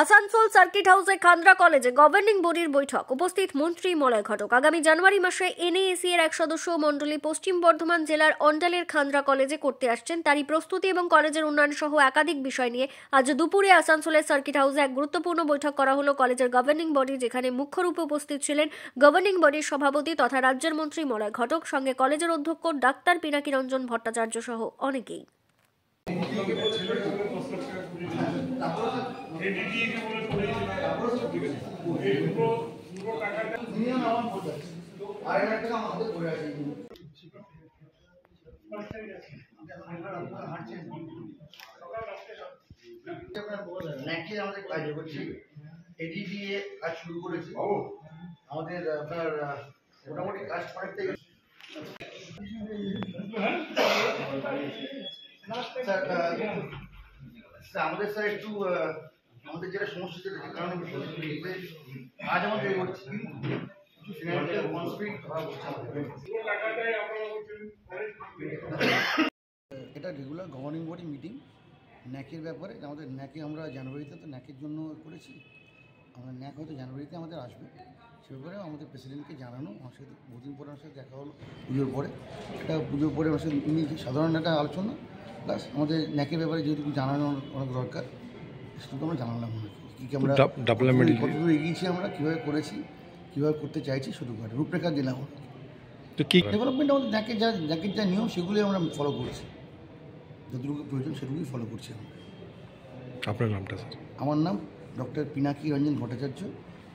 Asansol circuit হাউসে খান্দ্রা কলেজে governing বডির বৈঠক। উপস্থিত মন্ত্রী মলয় ঘটক। আগামী জানুয়ারি মাসে এনএএসি এর এক সদস্য মণ্ডলী পশ্চিম বর্ধমান জেলার অন্ডালের খান্দ্রা কলেজে করতে আসছেন। তারই প্রস্তুতি এবং কলেজের উন্নয়ন সহ একাধিক বিষয় নিয়ে আজ দুপুরে আসানসোলের সার্কিট হাউসে এক গুরুত্বপূর্ণ বৈঠক করা হলো কলেজের গভর্নিং বডি, যেখানে মুখ্য রূপে উপস্থিত ছিলেন গভর্নিং বডির সভাপতি তথা রাজ্যের মন্ত্রী মলয় ঘটক, সঙ্গে কলেজের অধ্যক্ষ ডাক্তার পিনাকি রঞ্জন ভট্টাচার্য সহ অনেকেই। আমাদের কাজ করছি, এডিডিএ কাজ শুরু করেছি। আমাদের আপনার মোটামুটি কাজ অনেকটাই। আমাদের স্যার একটু আমাদের যেটা সমস্যা ছিল, যে কারণে আজ আমাদের এটা রেগুলার গভর্নিং বডি মিটিং ন্যাকের ব্যাপারে। আমাদের ন্যাকে আমরা জানুয়ারিতে তো ন্যাকের জন্য করেছি, আমরা ন্যাক হয়তো জানুয়ারিতে আমাদের আসবে, সে ব্যাপারে আমাদের প্রেসিডেন্টকে জানানো। আমার সাথে বহুদিন পরে আমার সাথে দেখা হলো পুজোর পরে। এটা পুজোর পরে আমার সাথে সাধারণ একটা আলোচনা, প্লাস আমাদের ন্যাকের ব্যাপারে যেহেতু জানানো অনেক দরকার, সেটুকু আমরা জানালাম কী কী আমরা কতদূর এগিয়েছি, আমরা কীভাবে করেছি, কীভাবে করতে চাইছি, শুধু করে রূপরেখা দিলাম। তো কী ডেভেলপমেন্ট আমাদের ন্যাকের যা নিয়ম সেগুলোই আমরা ফলো করছি, যতটুকু প্রয়োজন সেটুকুই ফলো করছি আমরা। আপনার নামটা স্যার? আমার নাম ডক্টর পিনাকি রঞ্জন ভট্টাচার্য,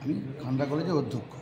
আমি খান্ডা কলেজের অধ্যক্ষ।